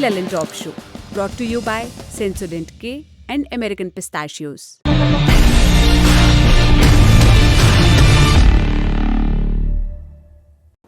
Lallin Talk Show, brought to you by Sensodyne K and American Pistachios.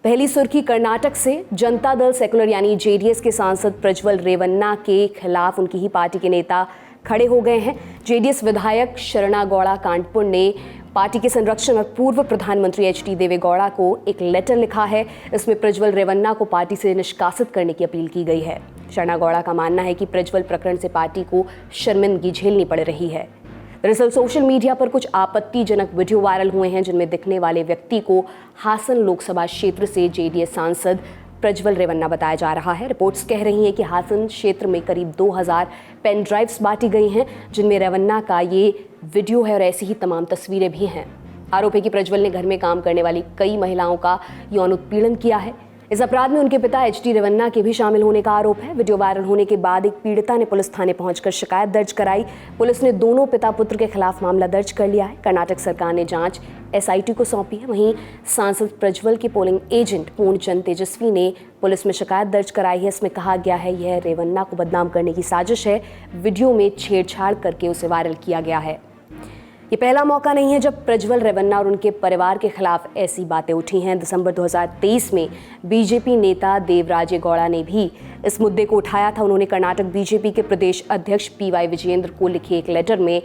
पहली सुर्खी कर्नाटक से। Janata Dal secular यानी JDS के सांसद प्रज्वल रेवन्ना के खिलाफ उनकी ही पार्टी के नेता खड़े हो गए हैं। जेडीएस विधायक शरणा गौड़ा कांडपुर ने पार्टी के संरक्षण और पूर्व प्रधानमंत्री एचडी देवेगौड़ा को एक लेटर लिखा है। इसमें प्रज्वल रेवन्ना को पार्टी से निष्कासित करने की अपील की गई है। शरणा गौड़ा का मानना है कि प्रज्वल प्रकरण से पार्टी को शर्मिंदगी झेलनी पड़ रही है। दरअसल सोशल मीडिया पर कुछ आपत्तिजनक वीडियो वायरल हुए हैं जिनमें दिखने वाले व्यक्ति को हासन लोकसभा क्षेत्र से जेडीएस सांसद प्रज्वल रेवन्ना बताया जा रहा है। रिपोर्ट्स कह रही हैं कि हासन क्षेत्र में करीब 2000 पेन ड्राइव्स बांटी गई हैं जिनमें रेवन्ना का ये वीडियो है और ऐसी ही तमाम तस्वीरें भी हैं। आरोप है कि प्रज्वल ने घर में काम करने वाली कई महिलाओं का यौन उत्पीड़न किया है। इस अपराध में उनके पिता एचडी रेवन्ना के भी शामिल होने का आरोप है। वीडियो वायरल होने के बाद एक पीड़िता ने पुलिस थाने पहुंचकर शिकायत दर्ज कराई। पुलिस ने दोनों पिता पुत्र के खिलाफ मामला दर्ज कर लिया है। कर्नाटक सरकार ने जांच एसआईटी को सौंपी है। वहीं सांसद प्रज्वल के पोलिंग एजेंट पूर्णचंद तेजस्वी ने पुलिस में शिकायत दर्ज कराई है। इसमें कहा गया है यह रेवन्ना को बदनाम करने की साजिश है। वीडियो में छेड़छाड़ करके उसे वायरल किया गया है। ये पहला मौका नहीं है जब प्रज्वल रेवन्ना और उनके परिवार के खिलाफ ऐसी बातें उठी हैं। दिसंबर 2023 में बीजेपी नेता देवराजे गौड़ा ने भी इस मुद्दे को उठाया था। उन्होंने कर्नाटक बीजेपी के प्रदेश अध्यक्ष पीवाई विजयेंद्र को लिखे एक लेटर में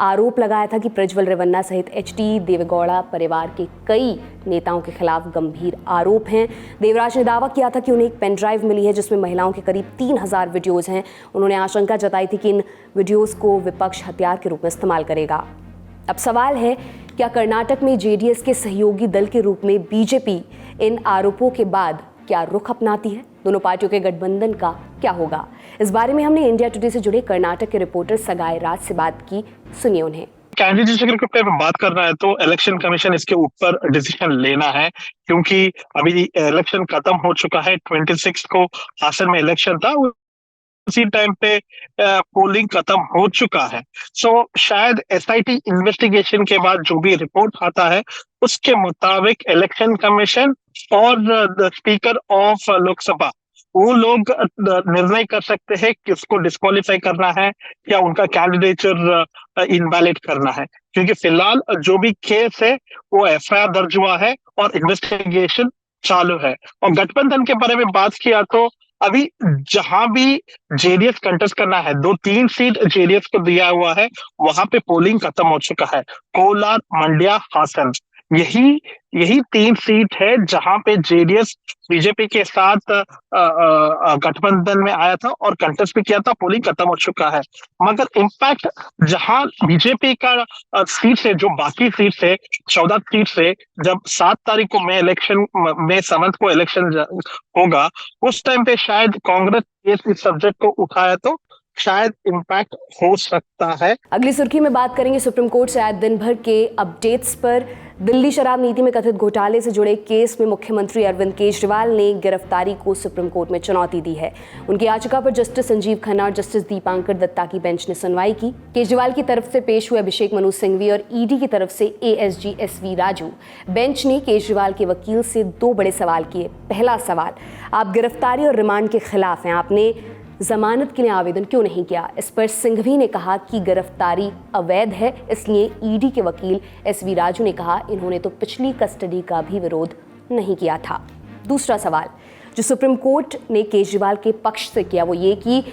आरोप लगाया था कि प्रज्वल रेवन्ना सहित एचडी देवेगौड़ा परिवार के कई नेताओं के खिलाफ गंभीर आरोप हैं। देवराज ने दावा किया था कि उन्हें एक पेन ड्राइव मिली है जिसमें महिलाओं के करीब 3000 वीडियोज़ हैं। उन्होंने आशंका जताई थी कि इन वीडियोज़ को विपक्ष हथियार के रूप में इस्तेमाल करेगा। अब सवाल है, क्या कर्नाटक में जेडीएस के सहयोगी दल के रूप में बीजेपी इन आरोपों के बाद क्या रुख अपनाती है? दोनों पार्टियों के गठबंधन का क्या होगा? इस बारे में हमने इंडिया टुडे से जुड़े कर्नाटक के रिपोर्टर सगाई राज से बात की। सुनिए उन्हें। कैंडिडेट के ऊपर बात करना है तो इलेक्शन कमीशन इसके ऊपर डिसीजन लेना है, क्योंकि अभी इलेक्शन खत्म हो चुका है। 26 को हासन में इलेक्शन था, उसी टाइम पे पोलिंग खत्म हो चुका है। सो शायद एसआईटी इन्वेस्टिगेशन के बाद जो भी रिपोर्ट आता है उसके मुताबिक इलेक्शन कमीशन और द स्पीकर ऑफ लोकसभा वो लोग निर्णय कर सकते हैं कि उसको डिस्क्वालीफाई करना है या उनका कैंडिडेचर इनवैलिड करना है, क्योंकि फिलहाल जो भी केस है वो एफआईआर दर्ज हुआ है और इन्वेस्टिगेशन चालू है। और गठबंधन के बारे में बात किया तो अभी जहां भी जेडीएस कंटेस्ट करना है, 2-3 सीट जेडीएस को दिया हुआ है, वहां पे पोलिंग खत्म हो चुका है। कोलार, मंड्या, हासन, यही 3 सीट है जहां पे जेडीएस बीजेपी के साथ गठबंधन में आया था और कंटेस्ट भी किया था। पोलिंग खत्म हो चुका है, मगर इम्पैक्ट जहां बीजेपी का सीट से जो बाकी सीट से 14 सीट से जब 7 तारीख को मई 7 को इलेक्शन होगा, उस टाइम पे शायद कांग्रेस इस सब्जेक्ट को उठाया तो शायद इम्पैक्ट हो सकता है। अगली सुर्खी में बात करेंगे सुप्रीम कोर्ट से आए दिन भर के अपडेट्स पर। दिल्ली शराब नीति में कथित घोटाले से जुड़े केस में मुख्यमंत्री अरविंद केजरीवाल ने गिरफ्तारी को सुप्रीम कोर्ट में चुनौती दी है। उनकी याचिका पर जस्टिस संजीव खन्ना और जस्टिस दीपांकर दत्ता की बेंच ने सुनवाई की। केजरीवाल की तरफ से पेश हुए अभिषेक मनु सिंघवी और ईडी की तरफ से एएसजी एसवी राजू। बेंच ने केजरीवाल के वकील से 2 बड़े सवाल किए। पहला सवाल, आप गिरफ्तारी और रिमांड के खिलाफ हैं, आपने जमानत के लिए आवेदन क्यों नहीं किया? इस पर सिंघवी ने कहा कि गिरफ्तारी अवैध है, इसलिए ईडी के वकील एसवी राजू ने कहा इन्होंने तो पिछली कस्टडी का भी विरोध नहीं किया था। दूसरा सवाल जो सुप्रीम कोर्ट ने केजरीवाल के पक्ष से किया वो ये कि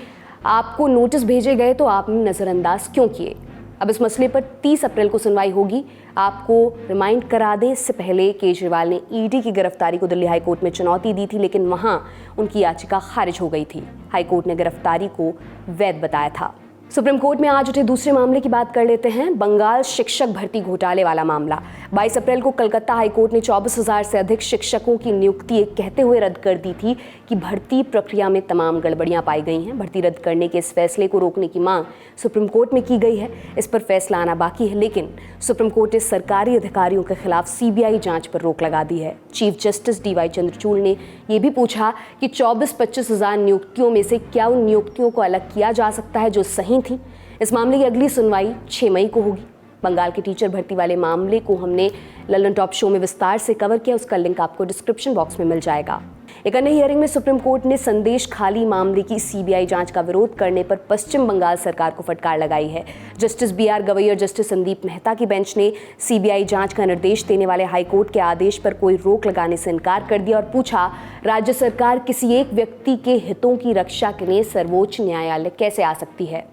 आपको नोटिस भेजे गए तो आपने नज़रअंदाज क्यों किए? अब इस मसले पर 30 अप्रैल को सुनवाई होगी। आपको रिमाइंड करा दें, इससे पहले केजरीवाल ने ईडी की गिरफ्तारी को दिल्ली हाईकोर्ट में चुनौती दी थी, लेकिन वहां उनकी याचिका खारिज हो गई थी। हाईकोर्ट ने गिरफ्तारी को वैध बताया था। सुप्रीम कोर्ट में आज उठे दूसरे मामले की बात कर लेते हैं। बंगाल शिक्षक भर्ती घोटाले वाला मामला। 22 अप्रैल को कलकत्ता हाईकोर्ट ने 24,000 से अधिक शिक्षकों की नियुक्ति कहते हुए रद्द कर दी थी कि भर्ती प्रक्रिया में तमाम गड़बड़ियां पाई गई हैं। भर्ती रद्द करने के इस फैसले को रोकने की मांग सुप्रीम कोर्ट में की गई है। इस पर फैसला आना बाकी है, लेकिन सुप्रीम कोर्ट ने सरकारी अधिकारियों के खिलाफ सीबीआई जांच पर रोक लगा दी है। चीफ जस्टिस डीवाई चंद्रचूड़ ने यह भी पूछा कि 24-25 हज़ार नियुक्तियों में से क्या उन नियुक्तियों को अलग किया जा सकता है जो सही थी। इस मामले की अगली सुनवाई 6 मई को होगी। बंगाल के टीचर भर्ती वाले मामले को हमने लल्लन टॉप शो में विस्तार से कवर किया, उसका लिंक आपको डिस्क्रिप्शन बॉक्स में मिल जाएगा। एक अन्य हियरिंग में सुप्रीम कोर्ट ने संदेश खाली मामले की सीबीआई जांच का विरोध करने पर पश्चिम बंगाल सरकार को फटकार लगाई है। जस्टिस BR गवई और जस्टिस संदीप मेहता की बेंच ने सीबीआई जांच का निर्देश देने वाले हाईकोर्ट के आदेश पर कोई रोक लगाने से इनकार कर दिया और पूछा, राज्य सरकार किसी एक व्यक्ति के हितों की रक्षा के लिए सर्वोच्च न्यायालय कैसे आ सकती है।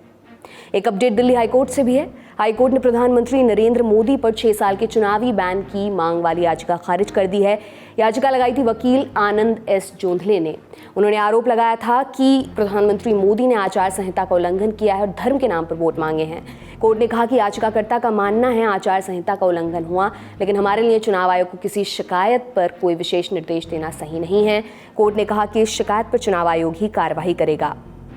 एक अपडेट दिल्ली हाईकोर्ट से भी है। हाईकोर्ट ने प्रधानमंत्री नरेंद्र मोदी पर 6 साल के चुनावी बैन की मांग वाली याचिका खारिज कर दी है। याचिका लगाई थी वकील आनंद S जोंधले ने। उन्होंने आरोप लगाया था कि प्रधानमंत्री मोदी ने आचार संहिता का उल्लंघन किया है और धर्म के नाम पर वोट मांगे हैं। कोर्ट ने कहा कि याचिकाकर्ता का मानना है आचार संहिता का उल्लंघन हुआ, लेकिन हमारे लिए चुनाव आयोग को किसी शिकायत पर कोई विशेष निर्देश देना सही नहीं है। कोर्ट ने कहा कि इस शिकायत पर चुनाव आयोग ही कार्रवाई करेगा।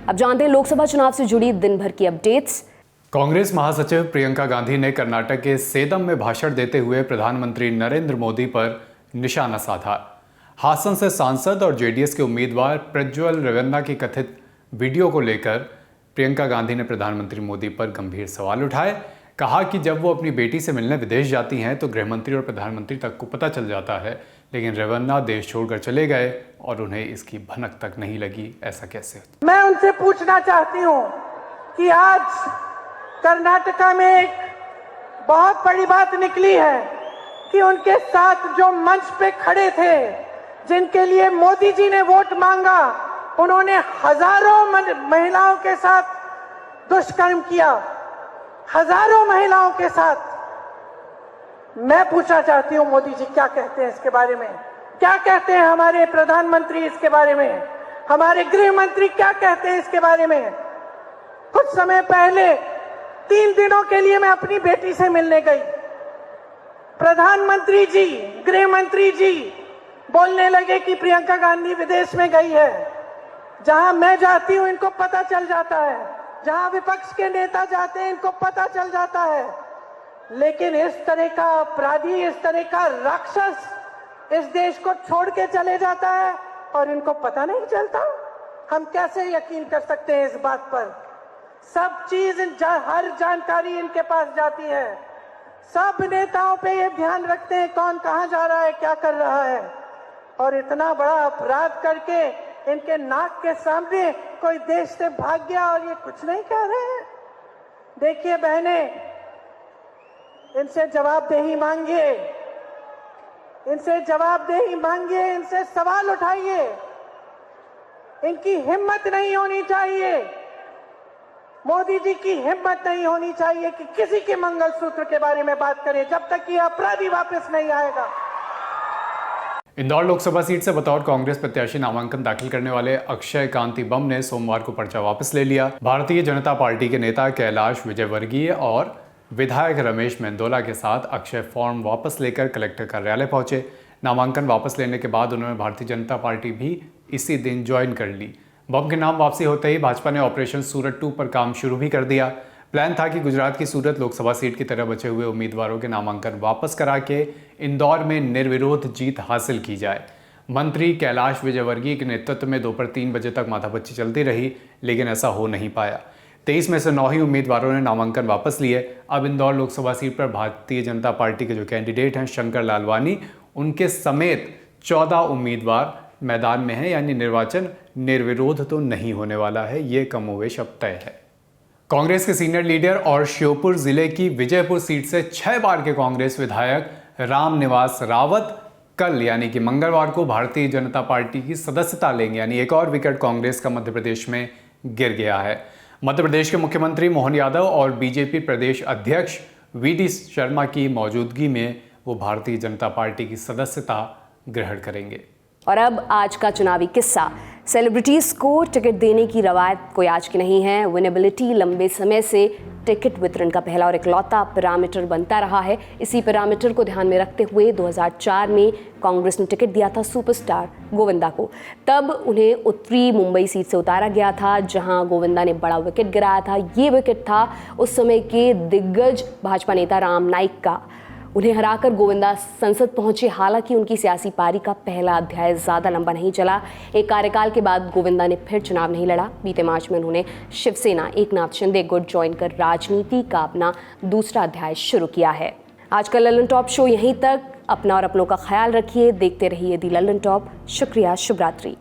अब जानते हैं लोकसभा चुनाव से जुड़ी दिन भर की अपडेट्स। कांग्रेस महासचिव प्रियंका गांधी ने कर्नाटक के सेदम में भाषण देते हुए प्रधानमंत्री नरेंद्र मोदी पर निशाना साधा। हासन से सांसद और जेडीएस के उम्मीदवार प्रज्वल रेवन्ना की कथित वीडियो को लेकर प्रियंका गांधी ने प्रधानमंत्री मोदी पर गंभीर सवाल उठाए। कहा कि जब वो अपनी बेटी से मिलने विदेश जाती हैं तो गृहमंत्री और प्रधानमंत्री तक को पता चल जाता है, लेकिन रेवन्ना देश छोड़कर चले गए और उन्हें इसकी भनक तक नहीं लगी। ऐसा कैसे? मैं उनसे पूछना चाहती हूँ कि आज कर्नाटका में एक बहुत बड़ी बात निकली है कि उनके साथ जो मंच पे खड़े थे, जिनके लिए मोदी जी ने वोट मांगा, उन्होंने हजारों महिलाओं के साथ दुष्कर्म किया, हजारों महिलाओं के साथ। मैं पूछना चाहती हूँ मोदी जी क्या कहते हैं इसके बारे में, क्या कहते हैं हमारे प्रधानमंत्री इसके बारे में, हमारे गृह मंत्री क्या कहते हैं इसके बारे में। कुछ समय पहले 3 दिनों के लिए मैं अपनी बेटी से मिलने गई। प्रधानमंत्री जी, गृह मंत्री जी बोलने लगे कि प्रियंका गांधी विदेश में गई है। जहां मैं जाती हूं इनको पता चल जाता है, जहां विपक्ष के नेता जाते हैं इनको पता चल जाता है, लेकिन इस तरह का अपराधी, इस तरह का राक्षस इस देश को छोड़ के चले जाता है और इनको पता नहीं चलता। हम कैसे यकीन कर सकते हैं इस बात पर? सब चीज, हर जानकारी इनके पास जाती है। सब नेताओं पे ये ध्यान रखते हैं कौन कहां जा रहा है, क्या कर रहा है। और इतना बड़ा अपराध करके इनके नाक के सामने कोई देश से भाग गया और ये कुछ नहीं कह रहे हैं। देखिए बहने, इनसे जवाबदेही मांगिए, इनसे जवाबदेही मांगिए, इनसे सवाल उठाइए। इनकी हिम्मत नहीं होनी चाहिए, मोदी जी की हिम्मत नहीं होनी चाहिए कि किसी के मंगलसूत्र के बारे में बात करें जब तक ये अपराधी वापस नहीं आएगा। इंदौर लोकसभा सीट से बतौर कांग्रेस प्रत्याशी नामांकन दाखिल करने वाले अक्षय कांति बम ने सोमवार को पर्चा वापस ले लिया। भारतीय जनता पार्टी के नेता कैलाश विजयवर्गीय और विधायक रमेश मेंदोला के साथ अक्षय फॉर्म वापस लेकर कलेक्टर कार्यालय पहुंचे। नामांकन वापस लेने के बाद उन्होंने भारतीय जनता पार्टी भी इसी दिन ज्वाइन कर ली। बम के नाम वापसी होते ही भाजपा ने ऑपरेशन सूरत 2 पर काम शुरू भी कर दिया। प्लान था कि गुजरात की सूरत लोकसभा सीट की तरह बचे हुए उम्मीदवारों के नामांकन वापस करा के इंदौर में निर्विरोध जीत हासिल की जाए। मंत्री कैलाश विजयवर्गीय के नेतृत्व में दोपहर 3 बजे तक माथापच्ची चलती रही, लेकिन ऐसा हो नहीं पाया। 23 में से 9 ही उम्मीदवारों ने नामांकन वापस लिए। अब इंदौर लोकसभा सीट पर भारतीय जनता पार्टी के जो कैंडिडेट हैं शंकर लालवानी, उनके समेत 14 उम्मीदवार मैदान में हैं, यानी निर्वाचन निर्विरोध तो नहीं होने वाला है, ये कमोवेश अब तय है। कांग्रेस के सीनियर लीडर और श्योपुर जिले की विजयपुर सीट से 6 बार के कांग्रेस विधायक रामनिवास रावत कल यानी कि मंगलवार को भारतीय जनता पार्टी की सदस्यता लेंगे, यानी एक और विकेट कांग्रेस का मध्य प्रदेश में गिर गया है। मध्य प्रदेश के मुख्यमंत्री मोहन यादव और बीजेपी प्रदेश अध्यक्ष VD शर्मा की मौजूदगी में वो भारतीय जनता पार्टी की सदस्यता ग्रहण करेंगे। और अब आज का चुनावी किस्सा। सेलिब्रिटीज़ को टिकट देने की रवायत कोई आज की नहीं है। विनेबिलिटी लंबे समय से टिकट वितरण का पहला और इकलौता पैरामीटर बनता रहा है। इसी पैरामीटर को ध्यान में रखते हुए 2004 में कांग्रेस ने टिकट दिया था सुपरस्टार गोविंदा को। तब उन्हें उत्तरी मुंबई सीट से उतारा गया था, जहां गोविंदा ने बड़ा विकेट गिराया था। ये विकेट था उस समय के दिग्गज भाजपा नेता राम नाईक का। उन्हें हराकर गोविंदा संसद पहुंचे। हालांकि उनकी सियासी पारी का पहला अध्याय ज़्यादा लंबा नहीं चला। एक कार्यकाल के बाद गोविंदा ने फिर चुनाव नहीं लड़ा। बीते मार्च में उन्होंने शिवसेना एकनाथ शिंदे गुट ज्वाइन कर राजनीति का अपना दूसरा अध्याय शुरू किया है। आज का ललन टॉप शो यहीं तक। अपना और अपनों का ख्याल रखिए। देखते रहिए दी लंदन टॉप। शुक्रिया, शुभ रात्रि।